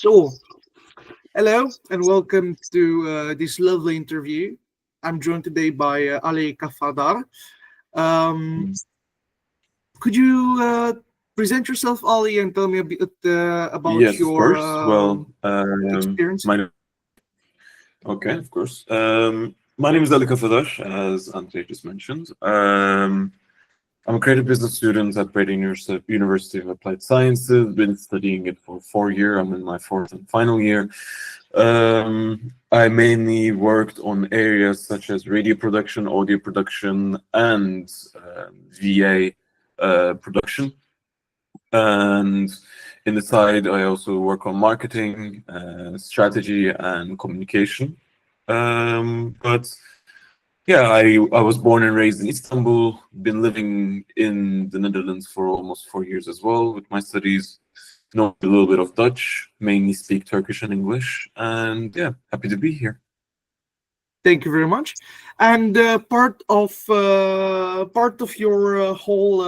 So, hello and welcome to this lovely interview. I'm joined today by Ali Kafadar. Um, could you present yourself, Ali, and tell me a bit about Yes, of your course. Well, experience? okay, of course. My name is Ali Kafadash, as Ante just mentioned. I'm a creative business student at Brady University of Applied Sciences. Been studying it for 4 years. I'm in my fourth and final year. I mainly worked on areas such as radio production, audio production, and VA production. And in the side, I also work on marketing, strategy, and communication. But yeah, I was born and raised in Istanbul, been living in the Netherlands for almost 4 years as well with my studies. Know a little bit of Dutch, mainly speak Turkish and English, and yeah, happy to be here. Thank you very much. And part of your whole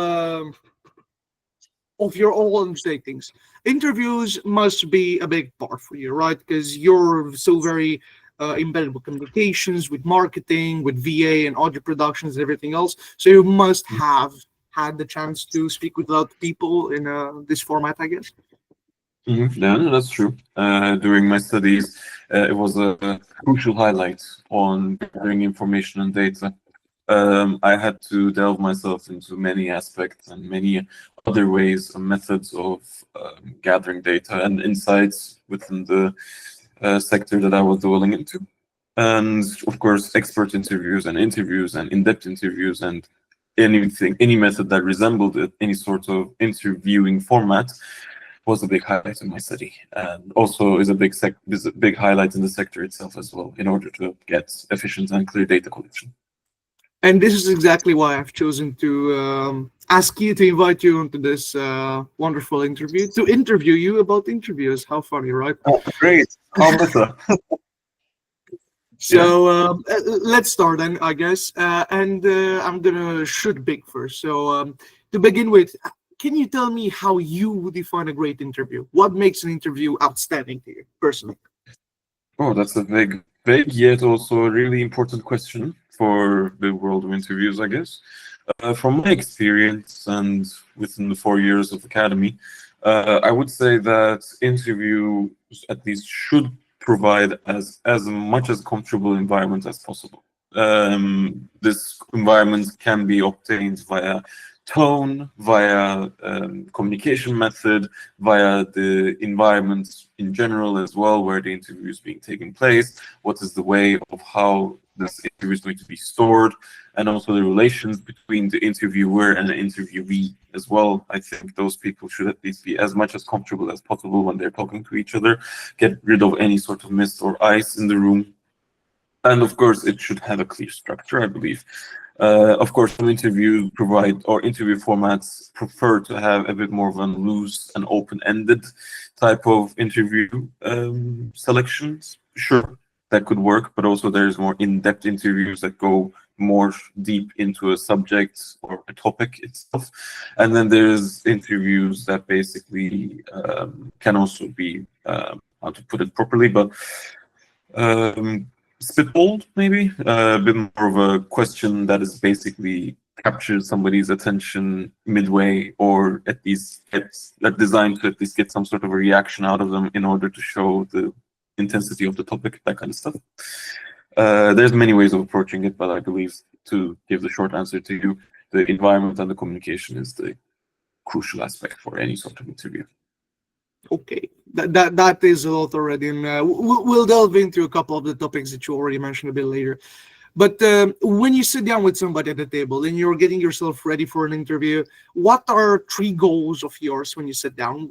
of your all undertakings. Interviews must be a big part for you, right? Because you're so very embedded with communications, with marketing, with VA and audio productions and everything else. So you must have had the chance to speak with a lot of people in this format, I guess. Yeah, no, that's true. During my studies, it was a crucial highlight on gathering information and data. I had to delve myself into many aspects and many other ways and methods of gathering data and insights within the sector that I was dwelling into. And of course, expert interviews and in-depth interviews and any method that resembled any sort of interviewing format was a big highlight in my study, and also is a big highlight in the sector itself as well, in order to get efficient and clear data collection. And this is exactly why I've chosen to ask you to invite you onto this wonderful interview, to interview you about interviews. How funny, right? Oh, great. How better? Yeah. So let's start then, I guess. And I'm gonna shoot big first. So to begin with, can you tell me how you would define a great interview? What makes an interview outstanding to you personally? Oh, that's a big yet also a really important question for the world of interviews, I guess. From my experience and within the 4 years of academy, I would say that interviews at least should provide as much as comfortable environment as possible. This environment can be obtained via tone, via communication method, via the environment in general as well, where the interview is being taken place, what is the way of how this interview is going to be stored, and also the relations between the interviewer and the interviewee as well. I think those people should at least be as much as comfortable as possible when they're talking to each other, get rid of any sort of mist or ice in the room. And of course, it should have a clear structure, I believe. Of course, some interview provide or interview formats prefer to have a bit more of a loose and open-ended type of interview selections. Sure, that could work, but also there's more in-depth interviews that go more deep into a subject or a topic itself. And then there's interviews that basically can also be, how to put it properly, but spitballed, maybe a bit more of a question that is basically captures somebody's attention midway, or at least gets that designed to at least get some sort of a reaction out of them in order to show the intensity of the topic, that kind of stuff. There's many ways of approaching it, but I believe, to give the short answer to you, the environment and the communication is the crucial aspect for any sort of interview. Okay, that is a lot already, and we'll delve into a couple of the topics that you already mentioned a bit later. But when you sit down with somebody at the table and you're getting yourself ready for an interview, what are three goals of yours when you sit down?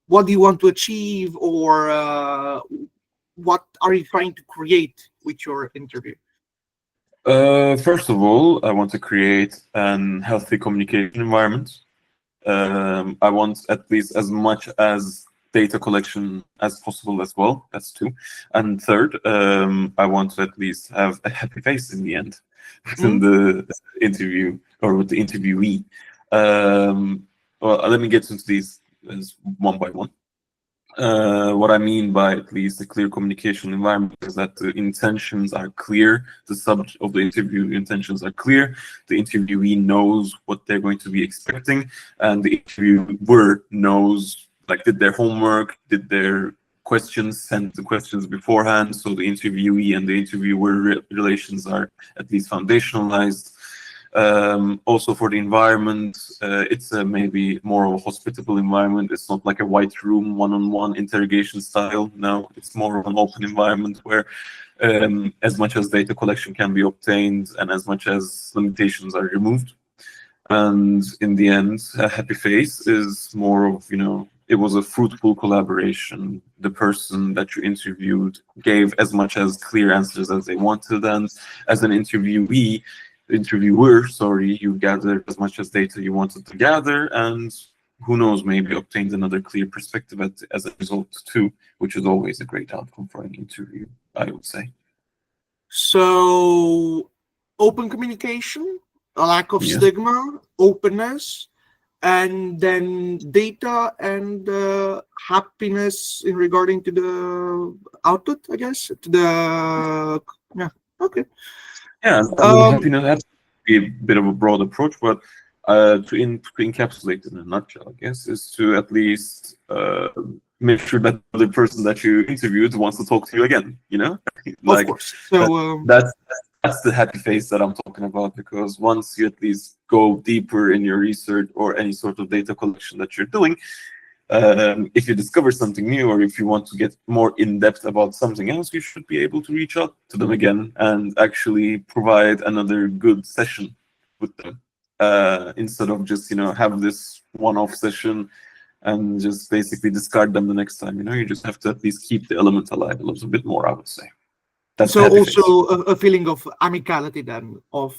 What do you want to achieve, or what are you trying to create with your interview? First of all, I want to create an healthy communication environment. I want at least as much as data collection as possible as well. That's two. And third, I want to at least have a happy face in the end within Hmm? the interview or with the interviewee. Well, let me get into these one by one. What I mean by at least a clear communication environment is that the intentions are clear, the subject of the interview intentions are clear, the interviewee knows what they're going to be expecting, and the interviewer knows, like, did their homework, did their questions, send the questions beforehand, so the interviewee and the interviewer relations are at least foundationalized. Also for the environment, it's a maybe more of a hospitable environment. It's not like a white room, one-on-one interrogation style. No, it's more of an open environment where as much as data collection can be obtained and as much as limitations are removed. And in the end, a happy face is more of, it was a fruitful collaboration. The person that you interviewed gave as much as clear answers as they wanted, and as an interviewer, sorry, you gathered as much as data you wanted to gather, and who knows, maybe obtained another clear perspective as a result too, which is always a great outcome for an interview, I would say. So, open communication, a lack of Yes. stigma, openness, and then data and happiness in regarding to the output, I guess. To the yeah, okay. Yeah, I mean, happiness has to be a bit of a broad approach, but to encapsulate in a nutshell, I guess, is to at least make sure that the person that you interviewed wants to talk to you again, Of like course. So, that's the happy face that I'm talking about, because once you at least go deeper in your research or any sort of data collection that you're doing, if you discover something new, or if you want to get more in depth about something else, you should be able to reach out to them again and actually provide another good session with them, instead of just have this one-off session and just basically discard them the next time. You just have to at least keep the element alive a little bit more, I would say. That's the so happy face. also a feeling of amicality then, of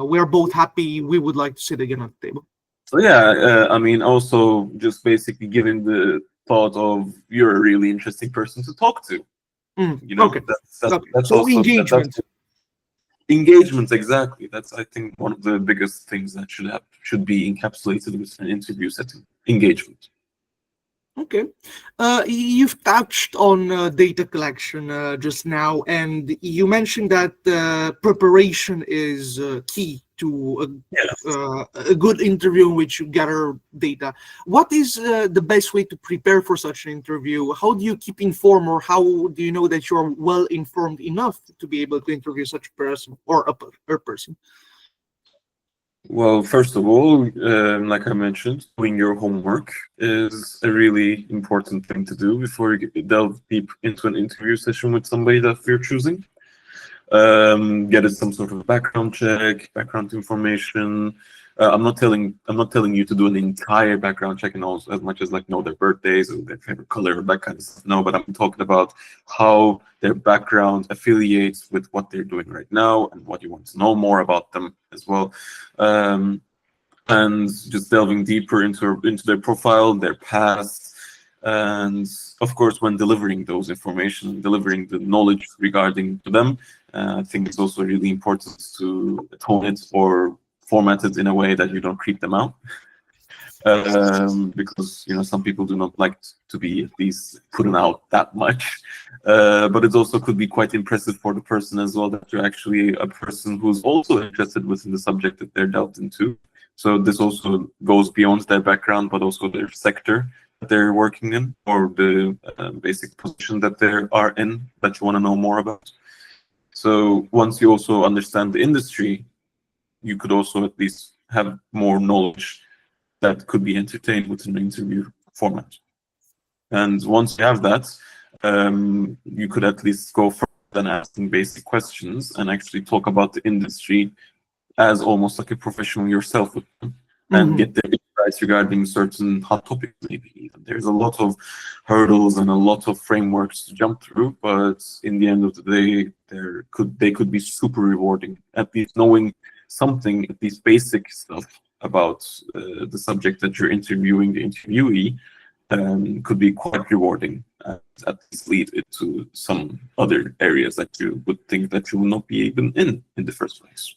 we're both happy, we would like to sit again at the table. So yeah, I mean, also just basically giving the thought of you're a really interesting person to talk to. Okay. That's Okay. that's So also engagement. engagement, exactly. That's, I think, one of the biggest things that should be encapsulated with an interview setting. Engagement. Okay. You've touched on data collection just now, and you mentioned that preparation is key to a good interview in which you gather data. What is the best way to prepare for such an interview? How do you keep informed, or how do you know that you're well informed enough to be able to interview such a person or a person? Well, first of all, like I mentioned, doing your homework is a really important thing to do before you delve deep into an interview session with somebody that you're choosing. Get some sort of background check, background information. I'm not telling you to do an entire background check and also as much as like know their birthdays or their favorite color, that kind of stuff. No, but I'm talking about how their background affiliates with what they're doing right now and what you want to know more about them as well. And just delving deeper into their profile, their past, and of course, when delivering those information, delivering the knowledge regarding to them, I think it's also really important to tone it or format it in a way that you don't creep them out. Because some people do not like to be at least put out that much, but it also could be quite impressive for the person as well that you're actually a person who's also interested within the subject that they're delved into. So this also goes beyond their background, but also their sector that they're working in, or the basic position that they are in that you want to know more about. So once you also understand the industry, you could also at least have more knowledge that could be entertained with an interview format. And once you have that, you could at least go further than asking basic questions and actually talk about the industry as almost like a professional yourself with them, and get their insights regarding certain hot topics. Maybe even there's a lot of hurdles and a lot of frameworks to jump through, but in the end of the day, they could be super rewarding. At least knowing something, at least basic stuff about the subject that you're interviewing, the interviewee, could be quite rewarding, and at least lead it to some other areas that you would think that you will not be even in the first place.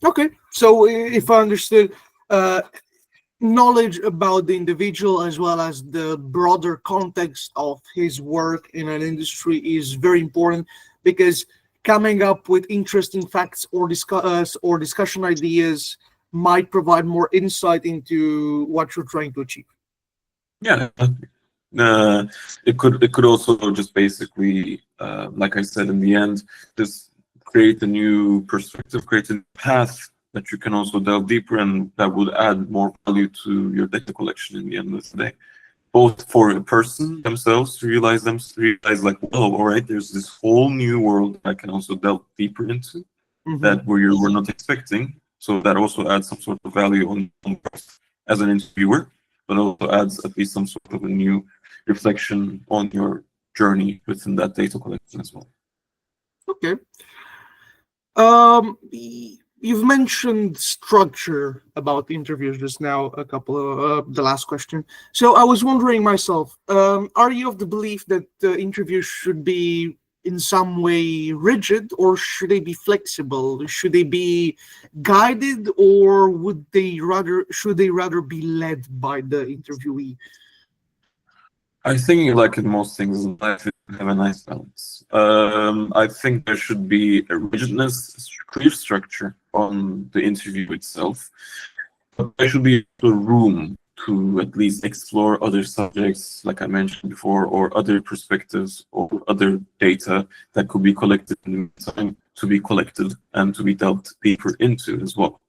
Okay, so if I understood, uh, knowledge about the individual as well as the broader context of his work in an industry is very important, because coming up with interesting facts or discussion ideas might provide more insight into what you're trying to achieve. Yeah. Uh, it could also just basically, like I said, in the end, just create a new perspective, create a path that you can also delve deeper, and that would add more value to your data collection in the end of the day. Both for a person themselves to realize like, oh, all right, there's this whole new world I can also delve deeper into Mhm. that we were not expecting. So that also adds some sort of value on both as an interviewer, but also adds at least some sort of a new reflection on your journey within that data collection as well. Okay. You've mentioned structure about interviews just now, a couple of the last question. So I was wondering myself, are you of the belief that interviews should be in some way rigid, or should they be flexible? Should they be guided, or should they rather be led by the interviewee? I think, like in most things in life, it can have a nice balance. I think there should be a rigidness, clear structure on the interview itself, but there should be a room to at least explore other subjects, like I mentioned before, or other perspectives or other data that could be collected in the meantime, to be collected and to be delved deeper into as well.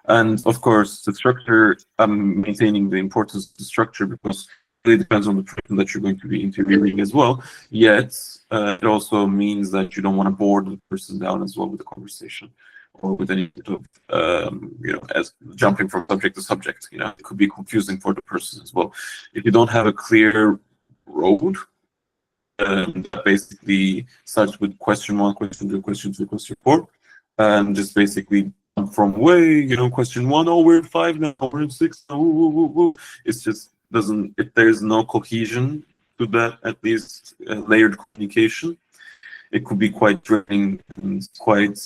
And of course, the structure, I'm maintaining the importance of the structure because it really depends on the person that you're going to be interviewing as well. Yet, it also means that you don't want to bore the person down as well with the conversation or with any sort of, as jumping from subject to subject. It could be confusing for the person as well. If you don't have a clear road, that basically starts with question 1, question 2, question 3, question 4, and just basically from question 1, oh, we're at 5 now, we're at 6 now, it's just doesn't, if there's no cohesion to that, at least layered communication, it could be quite draining and quite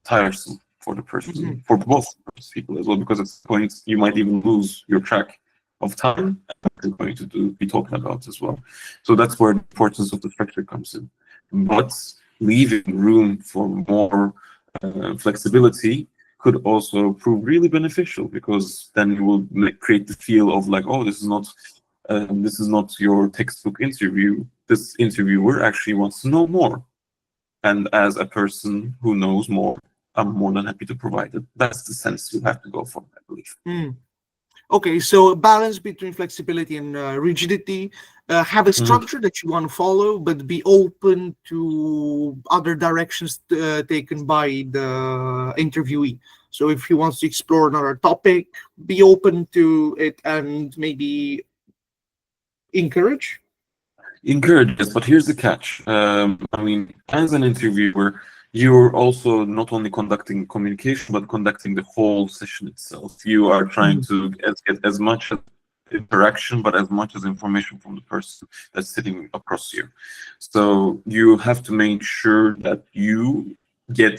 tiresome for the person, for both people as well, because at some point you might even lose your track of time and what you're going to be talking about as well. So that's where the importance of the structure comes in. But leaving room for more flexibility could also prove really beneficial, because then you will create the feel of like, oh, this is not your textbook interview. This interviewer actually wants to know more, and as a person who knows more, I'm more than happy to provide it. That's the sense you have to go for, I believe. Okay, so a balance between flexibility and rigidity. Have a structure that you want to follow, but be open to other directions taken by the interviewee. So if he wants to explore another topic, be open to it and maybe encourage. Encourage, yes, but here's the catch. I mean, as an interviewer, you're also not only conducting communication, but conducting the whole session itself. You are trying to get as much interaction, but as much as information from the person that's sitting across you. So you have to make sure that you get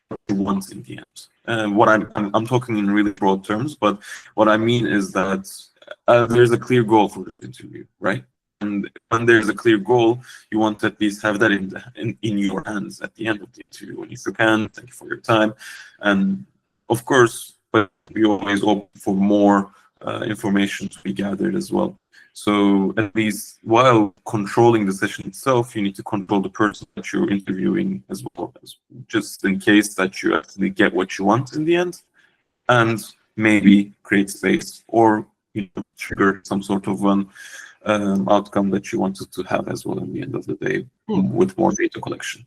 what you want in the end. What I'm talking in really broad terms, but what I mean is that there's a clear goal for the interview, right? And when there's a clear goal, you want to at least have that in your hands at the end of the interview. When you can, thank you for your time. And of course, but we always open for more information to be gathered as well. So at least while controlling the session itself, you need to control the person that you're interviewing as well, just in case that you actually get what you want in the end, and maybe create space or trigger some sort of outcome that you wanted to have as well in the end of the day with more data collection.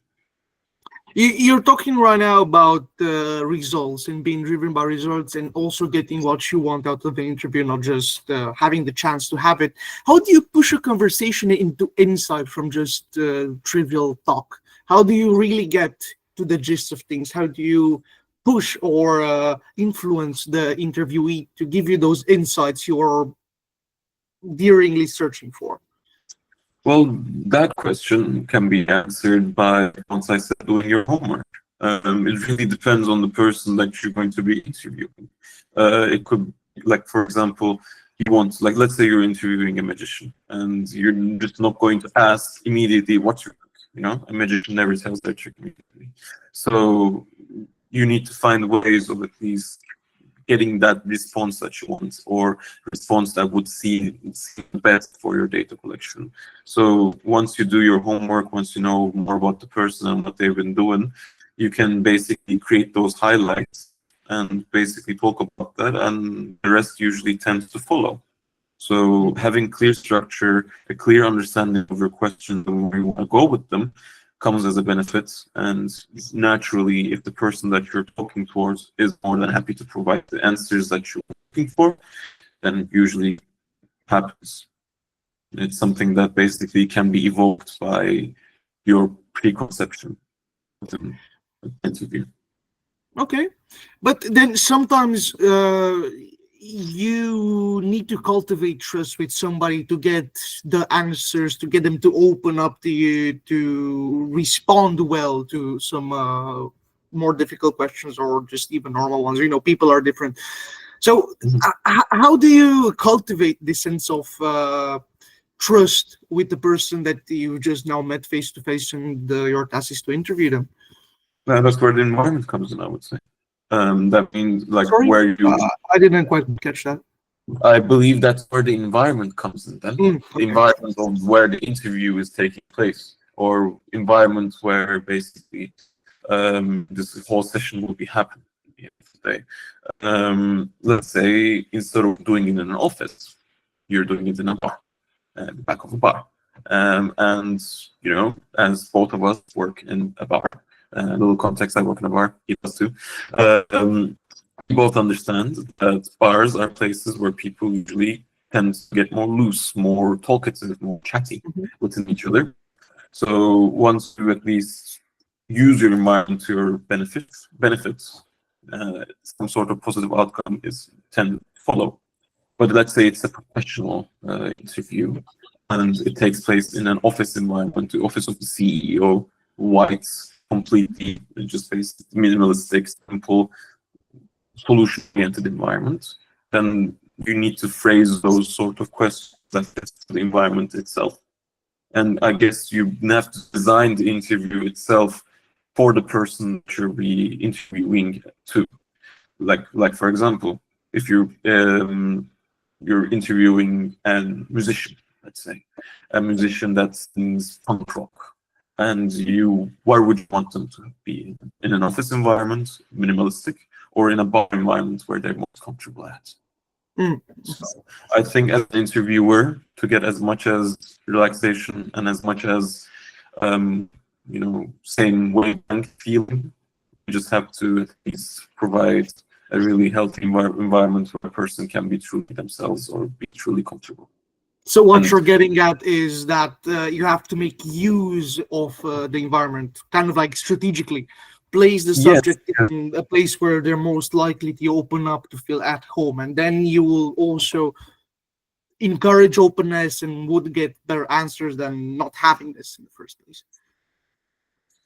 You're talking right now about results and being driven by results and also getting what you want out of the interview, not just having the chance to have it. How do you push a conversation into insight from just trivial talk? How do you really get to the gist of things? How do you push or influence the interviewee to give you those insights you're daringly searching for? Well, that question can be answered by, once I said, doing your homework. It really depends on the person that you're going to be interviewing. It could like for example, you want, like, let's say you're interviewing a magician, and you're just not going to ask immediately what's your trick. You know, a magician never tells their trick immediately. So you need to find ways of at least getting that response that you want, or response that would seem best for your data collection. So once you do your homework, once you know more about the person and what they've been doing, you can basically create those highlights and basically talk about that, and the rest usually tends to follow. So having clear structure, a clear understanding of your questions and where you want to go with them comes as a benefit. And naturally, if the person that you're talking towards is more than happy to provide the answers that you're looking for, then it usually happens. It's something that basically can be evoked by your preconception of the interview. Okay, but then sometimes you need to cultivate trust with somebody to get the answers, to get them to open up to you, to respond well to some more difficult questions or just even normal ones. You know, people are different. So, how do you cultivate this sense of trust with the person that you just now met face to face, and your task is to interview them? That's where the environment comes in, I would say. That means like Sorry, where you. I didn't quite catch that. I believe that's where the environment comes in. Then the Okay. environment of where the interview is taking place, or environment where basically this whole session will be happening at the end of the day. Let's say instead of doing it in an office, you're doing it in a bar, the back of a bar. And you know, as both of us work in a bar, a little context, I work in a bar, he does too. We both understand that bars are places where people usually tend to get more loose, more talkative, more chatty within each other. So once you at least use your environment to your benefits, some sort of positive outcome is tend to follow. But let's say it's a professional interview, and it takes place in an office environment, the office of the CEO, white, completely just based minimalistic, simple, solution-oriented environment. Then you need to phrase those sort of questions that fits the environment itself. And I guess you have to design the interview itself for the person that you're be interviewing to. Like for example, if you're interviewing a musician, let's say, a musician that sings punk rock, and where would you want them to be? In an office environment, minimalistic, or in a bar environment where they're most comfortable at? So I think as an interviewer, to get as much as relaxation and as much as same wavelength feeling, you just have to at least provide a really healthy environment where a person can be truly themselves or be truly comfortable. So what you're getting at is that you have to make use of the environment, kind of like strategically place the subject in a place where they're most likely to open up, to feel at home, and then you will also encourage openness and would get better answers than not having this in the first place.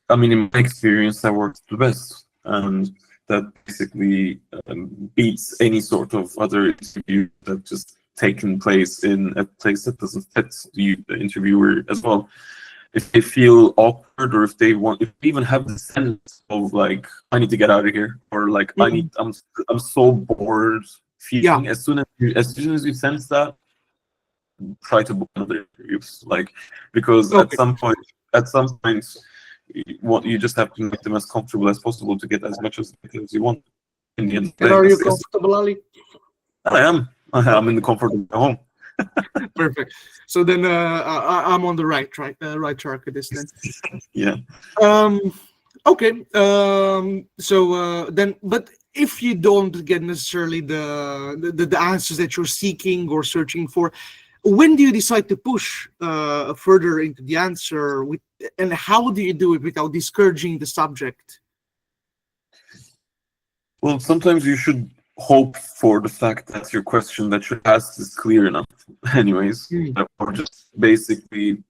I mean, in my experience, that works the best, and that basically beats any sort of other interview that just taken place in a place that doesn't fit the interviewer as well. If they feel awkward, or if they even have the sense of like, I need to get out of here, or like I'm so bored feeling. As soon as you sense that, try to book another interview, like, because at some point you just have to make them as comfortable as possible to get as much as you want. In the end of the day, are you comfortable, Ali? I am. I'm in the comfort of my home. Perfect. So then I'm on the right track with this then. Yeah. Okay. So then, but if you don't get necessarily the answers that you're seeking or searching for, when do you decide to push further into the answer and how do you do it without discouraging the subject? Well, sometimes you should hope for the fact that your question that you asked is clear enough anyways, or just basically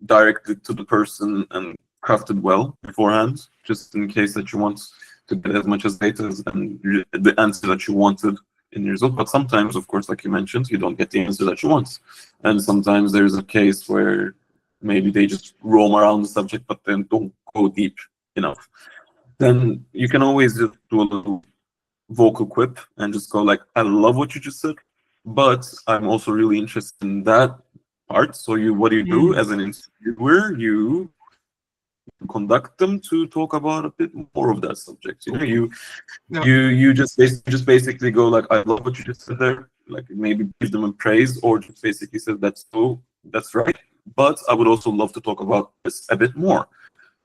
directed to the person and crafted well beforehand, just in case that you want to get as much as data and the answer that you wanted in the result. But sometimes, of course, like you mentioned, you don't get the answer that you want. And sometimes there's a case where maybe they just roam around the subject, but then don't go deep enough. Then you can always just do a little vocal quip and just go like, I love what you just said, but I'm also really interested in that part. So what do you do as an interviewer? You conduct them to talk about a bit more of that subject. You know, Yeah. you just basically go like, I love what you just said there. Like maybe give them a praise, or just basically say that's right. But I would also love to talk about this a bit more.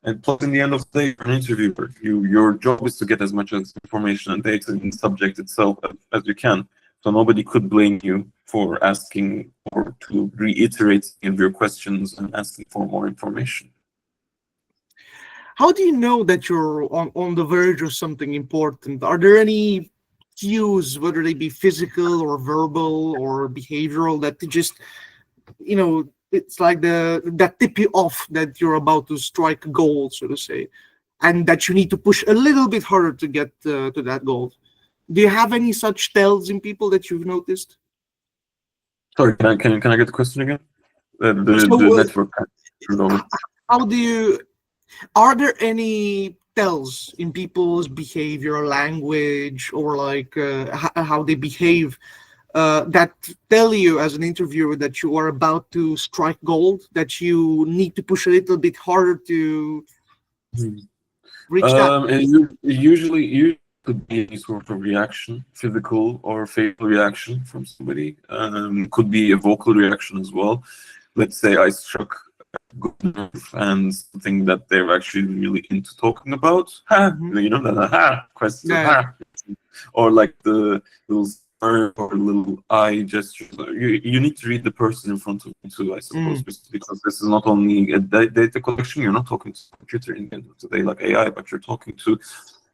And plus, in the end of the day, you're an interviewer. Your job is to get as much as information and data in the subject itself as you can. So nobody could blame you for asking or to reiterate any of your questions and asking for more information. How do you know that you're on the verge of something important? Are there any cues, whether they be physical or verbal or behavioral, that just, it's like that tip you off that you're about to strike a goal, so to say, and that you need to push a little bit harder to get to that goal? Do you have any such tells in people that you've noticed? Sorry, can I get the question again? The So, network. how do you? Are there any tells in people's behavior, language, or like how they behave that tell you as an interviewer that you are about to strike gold, that you need to push a little bit harder to reach that? Usually could be any sort of reaction, physical or facial reaction from somebody. Could be a vocal reaction as well. Let's say I struck a good nerve and something that they're actually really into talking about. Ha! You know, that question, Yeah. ha! Or like the little smirk or little eye gesture. You need to read the person in front of you too, I suppose, because this is not only a data collection. You're not talking to a computer in the end of the day like AI, but you're talking to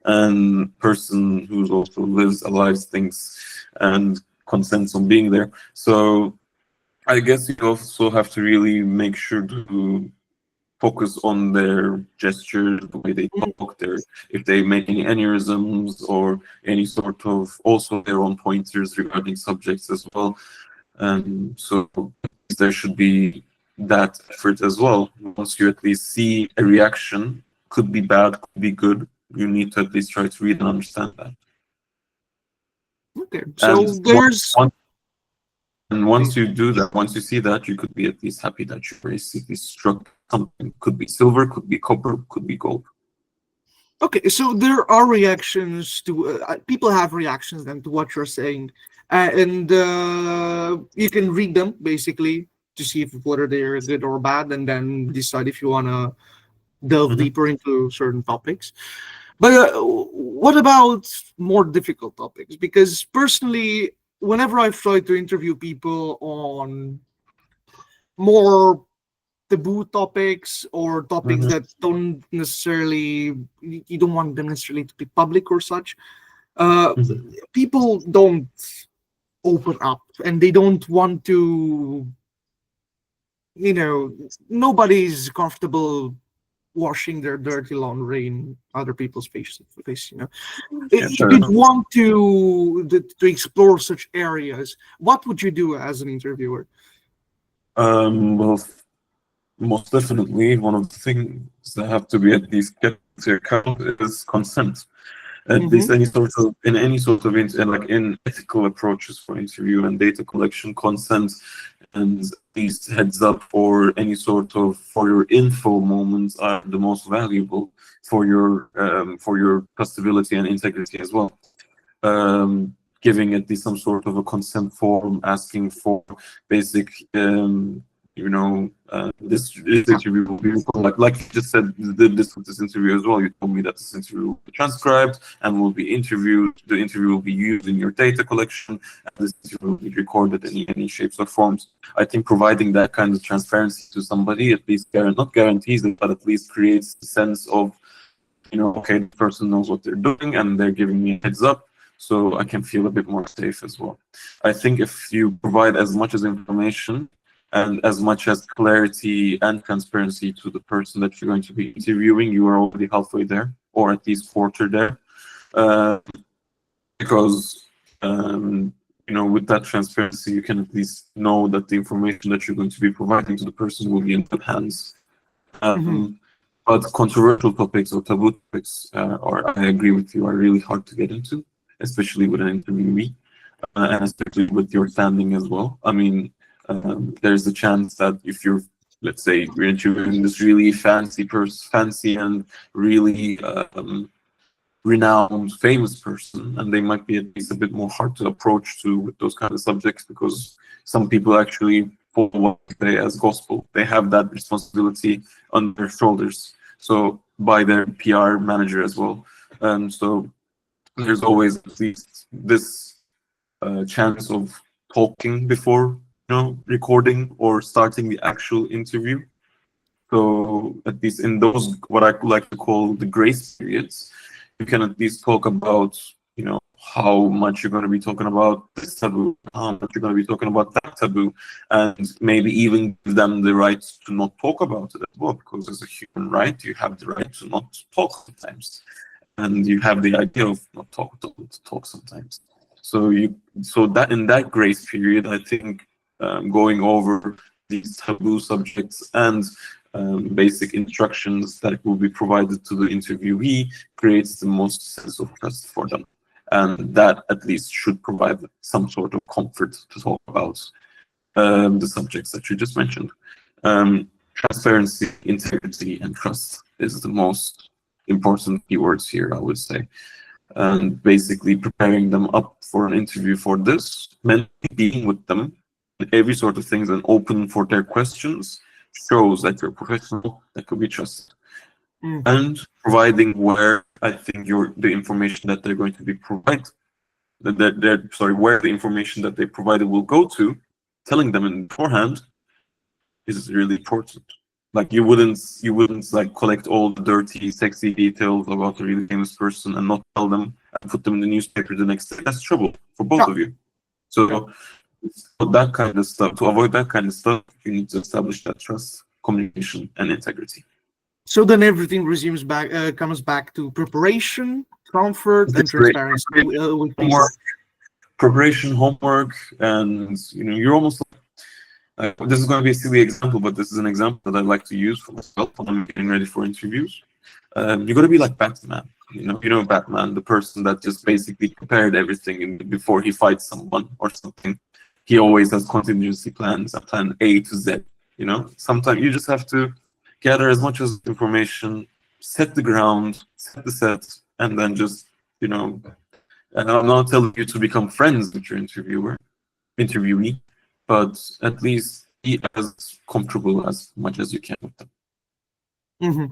a person who also lives, alive, thinks, and consents on being there. So I guess you also have to really make sure to focus on their gestures, the way they talk, if they make any aneurysms or any sort of also their own pointers regarding subjects as well. So there should be that effort as well. Once you at least see a reaction, could be bad, could be good, you need to at least try to read and understand that. Okay, And so there's. once you do that, once you see that, you could be at least happy that you basically struck something. Could be silver, could be copper, could be gold. Okay, so there are reactions to people have reactions then to what you're saying, and you can read them basically to see if whether they're good or bad, and then decide if you want to delve deeper into certain topics. But what about more difficult topics? Because personally, whenever I've tried to interview people on more taboo topics or topics that don't necessarily, you don't want them necessarily to be public or such, uh, people don't open up and they don't want to, nobody's comfortable washing their dirty laundry in other people's face. If Fair you enough. want to explore such areas, what would you do as an interviewer? Well, most definitely, one of the things that have to be at least kept into account is consent. At least in any sort of like in ethical approaches for interview and data collection, consent and these heads up or any sort of for your info moments are the most valuable for your trustability and integrity as well. Giving at least some sort of a consent form, asking for basic this interview will be like you just said this interview as well. You told me that this interview will be transcribed and will be interviewed. The interview will be used in your data collection, and this interview will be recorded in any shapes or forms. I think providing that kind of transparency to somebody at least not guarantees it, but at least creates a sense of, okay, the person knows what they're doing and they're giving me a heads up, so I can feel a bit more safe as well. I think if you provide as much as information and as much as clarity and transparency to the person that you're going to be interviewing, you are already halfway there, or at least quarter there. Because um, with that transparency, you can at least know that the information that you're going to be providing to the person will be in good hands. Mm-hmm. But controversial topics or taboo topics, or I agree with you, are really hard to get into, especially with an interviewee, and especially with your standing as well. I mean, there's a chance that if you're, let's say, you're interviewing this really fancy and really renowned, famous person, and they might be at least a bit more hard to approach to with those kind of subjects because some people actually follow what they as gospel. They have that responsibility on their shoulders. So by their PR manager as well. So there's always at least this chance of talking before recording or starting the actual interview. So at least in those what I like to call the grace periods, you can at least talk about how much you're going to be talking about this taboo, how much you're going to be talking about that taboo, and maybe even give them the right to not talk about it as well, because as a human right, you have the right to not talk sometimes, and you have the idea of not to talk sometimes. So that in that grace period, I think going over these taboo subjects and basic instructions that will be provided to the interviewee creates the most sense of trust for them. And that at least should provide some sort of comfort to talk about the subjects that you just mentioned. Transparency, integrity, and trust is the most important keywords here, I would say. And basically preparing them up for an interview for this, mentally being with them, every sort of things and open for their questions shows that you're professional, that could be trusted. And providing where I think the information that they're going to be provided, where the information that they provided will go to, telling them in beforehand is really important. Like you wouldn't like collect all the dirty, sexy details about a really famous person and not tell them and put them in the newspaper the next day. That's trouble for both of you. So that kind of stuff, to avoid that kind of stuff, you need to establish that trust, communication, and integrity. So then everything comes back to preparation, comfort, and transparency with people. Preparation, homework, and you're almost this is going to be a silly example, but this is an example that I like to use for myself when I'm getting ready for interviews. You're going to be like Batman. Batman, the person that just basically prepared everything before he fights someone or something. He always has contingency plans, a plan A to Z. Sometimes you just have to gather as much as information, set the ground, set the set, and then just, and I'm not telling you to become friends with your interviewee, but at least be as comfortable as much as you can with them. Mm-hmm.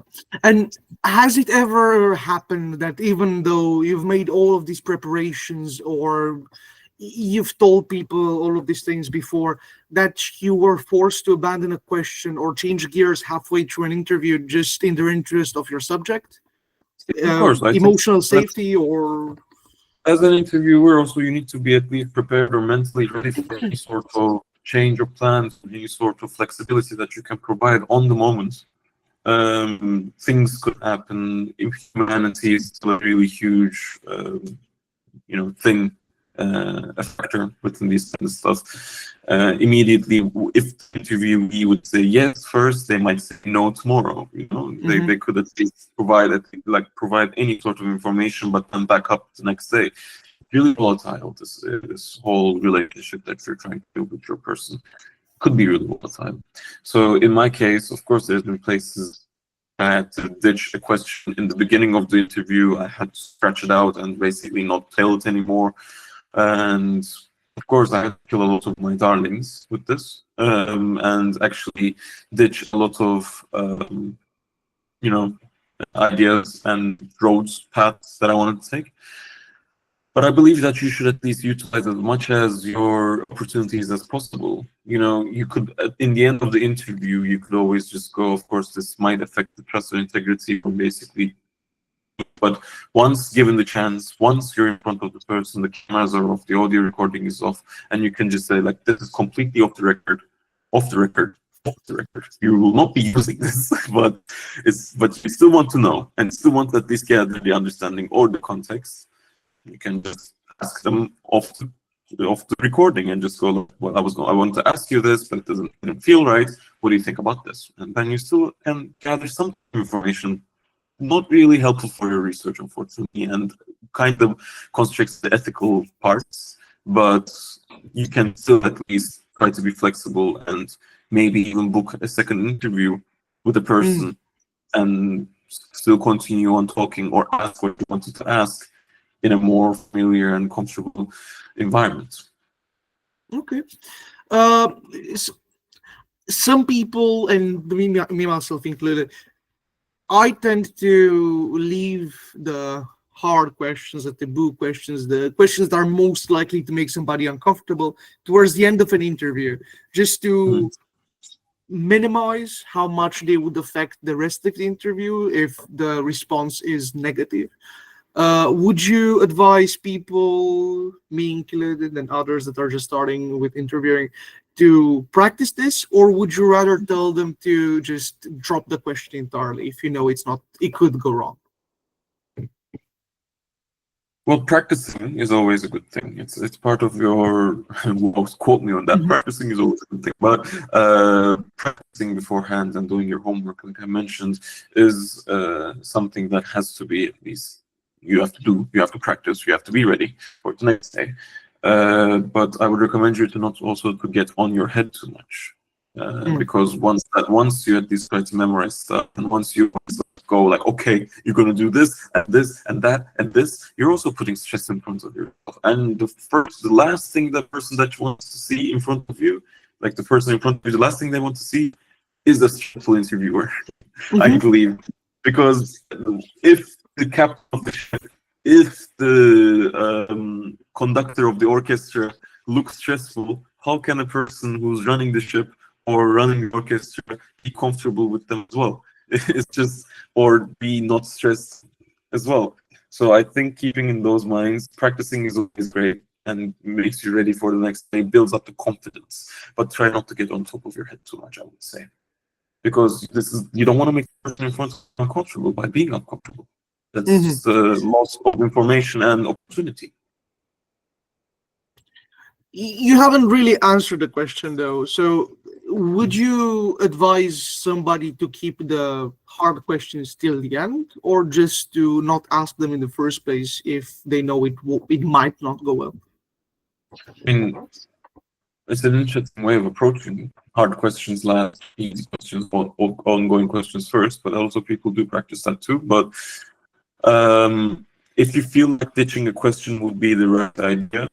And has it ever happened that even though you've made all of these preparations or you've told people all of these things before, that you were forced to abandon a question or change gears halfway through an interview just in the interest of your subject? Of course, emotional safety or... As an interviewer, also you need to be at least prepared or mentally ready for any sort of change of plans, any sort of flexibility that you can provide on the moment. Things could happen. Humanity is still a really huge, thing, a factor within these kind of stuff. Immediately, if the interviewee would say yes first, they might say no tomorrow. They could at least provide any sort of information, but then back up the next day. Really volatile. This whole relationship that you're trying to build with your person could be really volatile. So in my case, of course, there's been places I had to ditch a question in the beginning of the interview. I had to scratch it out and basically not tell it anymore. And of course, I had to kill a lot of my darlings with this, and actually ditch a lot of, ideas and paths that I wanted to take. But I believe that you should at least utilize as much as your opportunities as possible. You could, in the end of the interview, you could always just go, of course, this might affect the trust and integrity from basically. But once given the chance, once you're in front of the person, the cameras are off, the audio recording is off, and you can just say, like, this is completely off the record. You will not be using this, but you still want to know and still want to at least gather the understanding or the context. You can just ask them off the recording and just go, "Look, well, I want to ask you this, but didn't feel right. What do you think about this?" And then you still can gather some information, not really helpful for your research, unfortunately, and kind of constricts the ethical parts, but you can still at least try to be flexible and maybe even book a second interview with a person and still continue on talking or ask what you wanted to ask in a more familiar and comfortable environment. Okay. S- some people, and me myself included, I tend to leave the hard questions, the taboo questions, the questions that are most likely to make somebody uncomfortable towards the end of an interview, just to minimize how much they would affect the rest of the interview if the response is negative. Would you advise people, me included, and others that are just starting with interviewing, to practice this, or would you rather tell them to just drop the question entirely if you know it could go wrong? Well, practicing is always a good thing. It's part of your, well, quote me on that. Practicing is always a good thing, but practicing beforehand and doing your homework, like I mentioned, is something that has to be, at least you have to do. You have to practice. You have to be ready for the next day. But I would recommend you to not also to get on your head too much, because once you at least try to memorize stuff, and once you go like, okay, you're gonna do this and this and that and this, you're also putting stress in front of yourself. And the last thing that person that wants to see in front of you, like the person in front of you, the last thing they want to see is a stressful interviewer. I believe, because if the captain of the ship, if the conductor of the orchestra looks stressful, how can a person who's running the ship or running the orchestra be comfortable with them as well? It's just, or be not stressed as well. So I think keeping in those minds, practicing is always great and makes you ready for the next day, builds up the confidence. But try not to get on top of your head too much, I would say, because you don't want to make the person in front of you uncomfortable by being uncomfortable. That's just a loss of information and opportunity. You haven't really answered the question though. So, would you advise somebody to keep the hard questions till the end, or just to not ask them in the first place if they know it might not go well? I mean, it's an interesting way of approaching hard questions last, easy questions, or ongoing questions first. But also people do practice that too. But if you feel like ditching a question would be the right idea,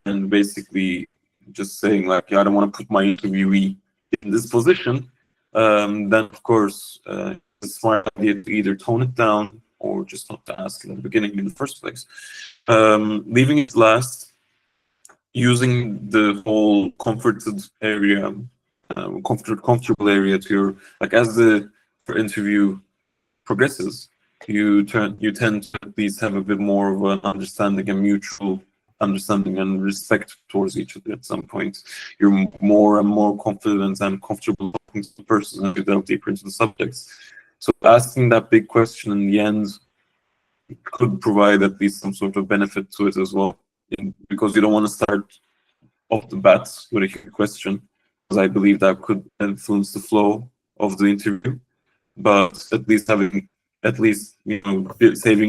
and basically just saying like, yeah, I don't want to put my interviewee in this position, then of course it's a smart idea to either tone it down or just not to ask in the beginning in the first place. Leaving it last, using the whole comforted area, comfortable area to your, like, as the interview progresses, you tend to at least have a bit more of an understanding and mutual understanding and respect towards each other. At some point, you're more and more confident and comfortable talking to the person and you delve deeper into the subjects. So asking that big question in the end could provide at least some sort of benefit to it as well, because you don't want to start off the bat with a huge question, because I believe that could influence the flow of the interview. But at least saving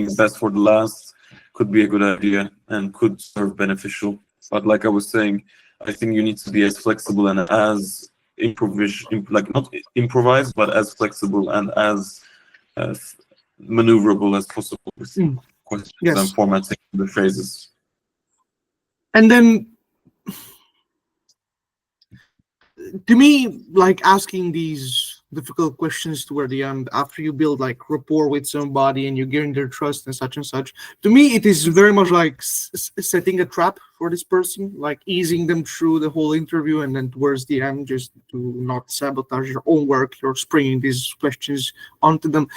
the best for the last could be a good idea and could serve beneficial. But like I was saying, I think you need to be as flexible and as not improvised, but as flexible and as maneuverable as possible with questions and formatting the phrases. And then, to me, like asking these difficult questions toward the end after you build like rapport with somebody and you gain their trust and such, to me it is very much like setting a trap for this person, like easing them through the whole interview, and then towards the end just to not sabotage your own work, you're springing these questions onto them.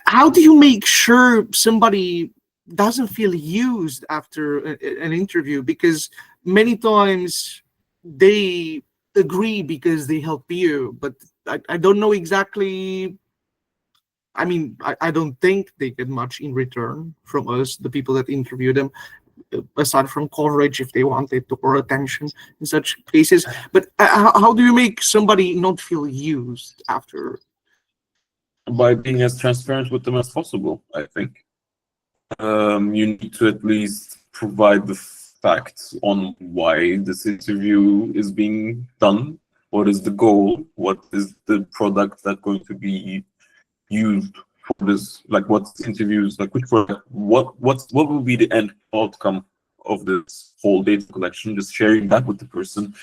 How do you make sure somebody doesn't feel used after an interview? Because many times they agree because they help you, but I don't know exactly. I mean, I don't think they get much in return from us, the people that interview them. aside from coverage if they want it or attention in such cases. But how do you make somebody not feel used after? By being as transparent with them as possible, I think. You need to at least provide the facts on why this interview is being done. What is the goal? What is the product that's going to be used for this? Like, what's interviews? Like, which product? What will be the end outcome of this whole data collection? Just sharing that with the person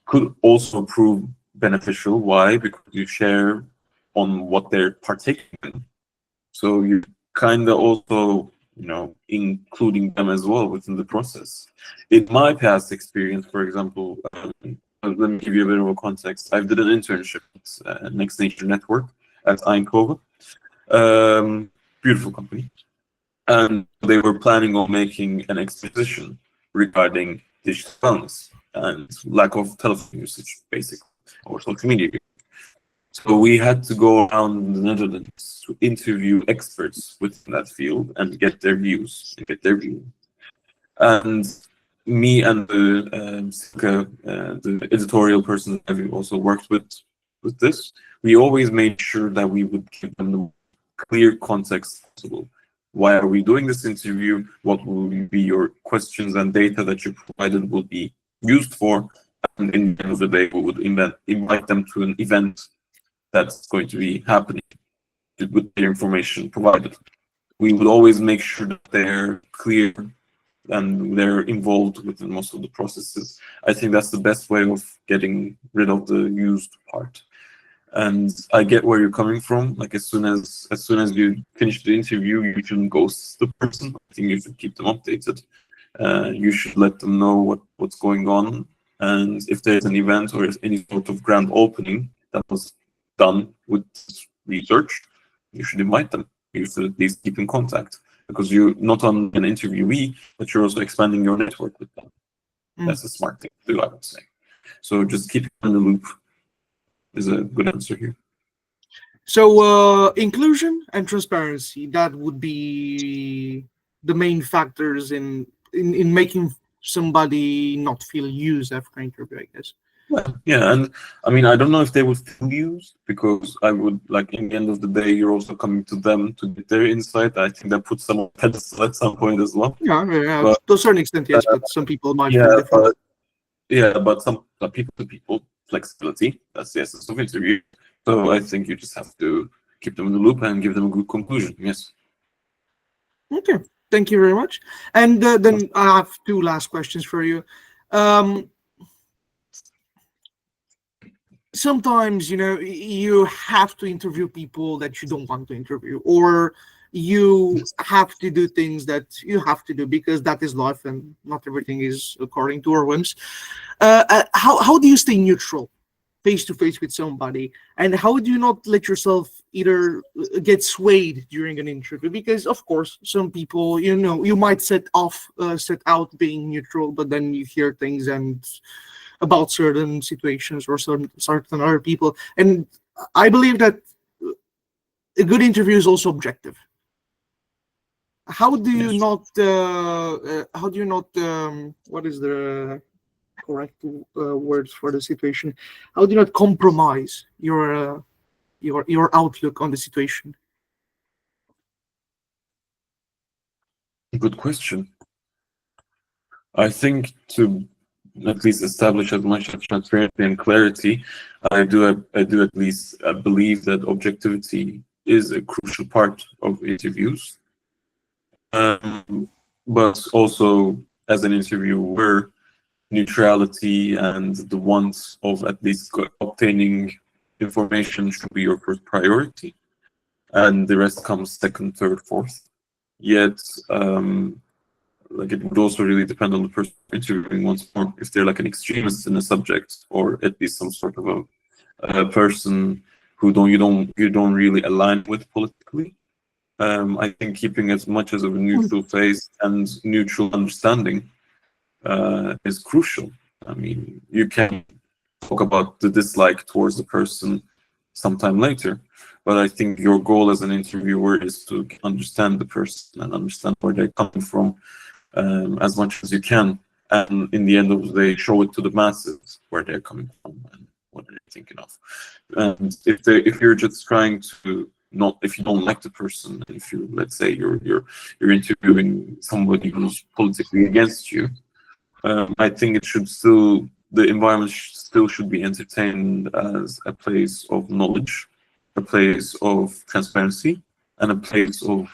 could also prove beneficial. Why? Because you share on what they're partaking in. So you kind of also, including them as well within the process. In my past experience, for example, let me give you a bit of a context. I did an internship at Next Nature Network at Eindhoven. Beautiful company. And they were planning on making an exposition regarding digital wellness and lack of telephone usage, basically, or social media. So we had to go around the Netherlands to interview experts within that field and get their views, And me and the editorial person that we also worked with this, we always made sure that we would give them the clear context possible. Why are we doing this interview? What will be your questions and data that you provided will be used for? And in the end of the day, we would invite them to an event that's going to be happening with their information provided. We would always make sure that they're clear and they're involved within most of the processes. I think that's the best way of getting rid of the used part. And I get where you're coming from. Like as soon as you finish the interview, you shouldn't ghost the person. I think you should keep them updated. You should let them know what's going on. And if there's an event or any sort of grand opening that was done with research, you should invite them. You should at least keep in contact because you're not on an interviewee, but you're also expanding your network with them. That's a smart thing to do, I would say. So just keep in the loop is a good answer here. So inclusion and transparency, that would be the main factors in making somebody not feel used after an interview, I guess. Yeah, and I mean, I don't know if they would feel used because I would like in the end of the day, you're also coming to them to get their insight. I think that puts some on pedestal at some point as well. Yeah, But, to a certain extent, yes, but some people might feel different. But some people to people flexibility. That's the essence of interview. So I think you just have to keep them in the loop and give them a good conclusion. Yes. Okay, thank you very much. And then I have two last questions for you. Sometimes you have to interview people that you don't want to interview, or you have to do things that you have to do because that is life and not everything is according to our whims. How do you stay neutral face to face with somebody, and how do you not let yourself either get swayed during an interview? Because of course some people, you might set out being neutral, but then you hear things and about certain situations or certain other people. And I believe that a good interview is also objective. How do you not, what is the correct words for the situation? How do you not compromise your outlook on the situation? Good question. I think to at least establish as much transparency and clarity, I do at least believe that objectivity is a crucial part of interviews. But also, as an interviewer, neutrality and the want of at least obtaining information should be your first priority, and the rest comes second, third, fourth. Yet, like it would also really depend on the person interviewing once more. If they're like an extremist in a subject, or at least some sort of a person who you don't really align with politically, I think keeping as much as of a neutral face and neutral understanding is crucial. I mean, you can talk about the dislike towards the person sometime later, but I think your goal as an interviewer is to understand the person and understand where they're coming from, as much as you can, and in the end of the day, show it to the masses where they're coming from and what they're thinking of. And if you're just trying to not, if you don't like the person, if you, let's say you're interviewing somebody who's politically against you, I think it should still, the environment still should be entertained as a place of knowledge, a place of transparency, and a place of,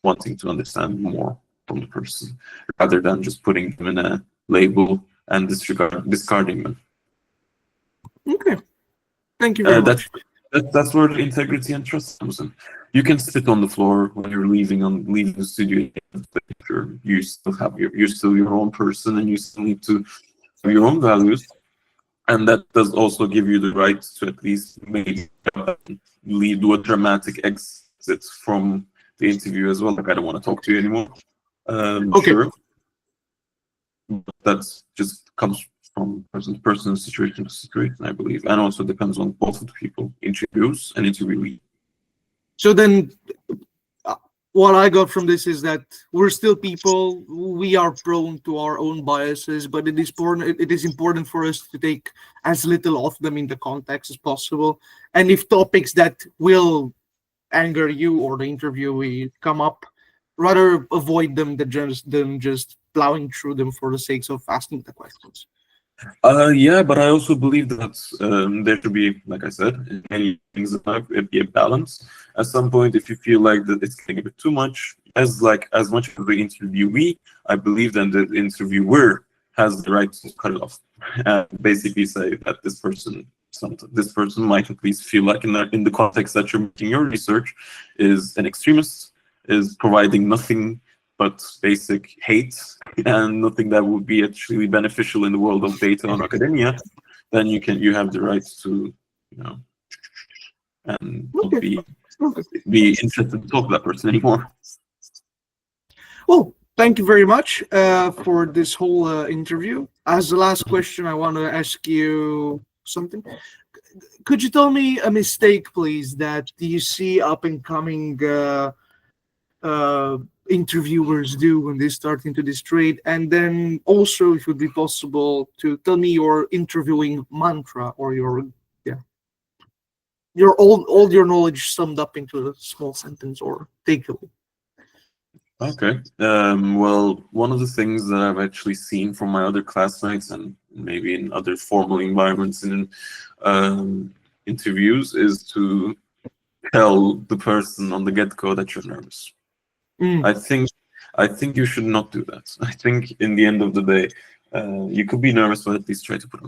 wanting to understand more from the person, rather than just putting them in a label and discarding them. Okay, thank you very much. That's where the integrity and trust comes in. You can sit on the floor when you're leaving the studio. You still have you're still your own person, and you still need to have your own values. And that does also give you the right to at least maybe do a dramatic exit from the interview as well. Like, I don't want to talk to you anymore. Okay. Sure. But that just comes from person to person, situation to situation, I believe, and also depends on both of the people, interviews and interviewee. So then, what I got from this is that we're still people. We are prone to our own biases, but it is important. It is important for us to take as little of them in the context as possible. And if topics that will anger you or the interviewee come up, rather avoid them than just plowing through them for the sake of asking the questions. Yeah, but I also believe that there should be, like I said, in many things in life, it be a balance. At some point, if you feel like that it's getting a bit too much, as much as the interviewee, I believe then the interviewer has the right to cut it off and basically say that this person might at least feel like in the context that you're making your research is an extremist, is providing nothing but basic hate and nothing that would be actually beneficial in the world of data and academia, then you have the right to, and not be interested to talk to that person anymore. Well, thank you very much for this whole interview. As the last question, I want to ask you something. Could you tell me a mistake, please, that you see up and coming interviewers do when they start into this trade? And then also, if it would be possible to tell me your interviewing mantra, or all your knowledge summed up into a small sentence or takeaway. Okay. Well, one of the things that I've actually seen from my other classmates and maybe in other formal environments in interviews is to tell the person on the get-go that you're nervous. I think you should not do that. I think in the end of the day, you could be nervous, but at least try to put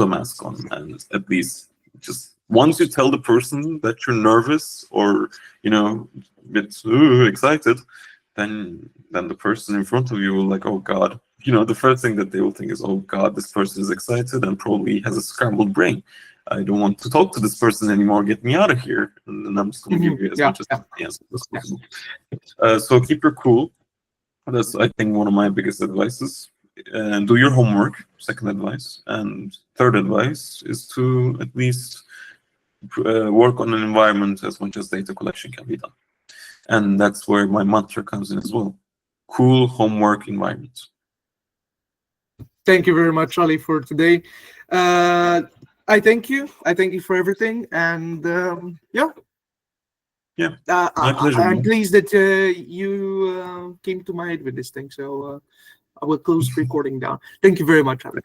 a mask on, and at least just once you tell the person that you're nervous or a bit excited, then the person in front of you will like, oh God, the first thing that they will think is, oh God, this person is excited and probably has a scrambled brain. I don't want to talk to this person anymore. Get me out of here. And then I'm just going to give you as much as possible. So keep your cool. That's, I think, one of my biggest advices. And do your homework, second advice. And third advice is to at least work on an environment as much as data collection can be done. And that's where my mantra comes in as well. Cool homework environment. Thank you very much, Ali, for today. I thank you. I thank you for everything. And my pleasure. I'm pleased that you came to my head with this thing. So I will close recording down. Thank you very much, Ali.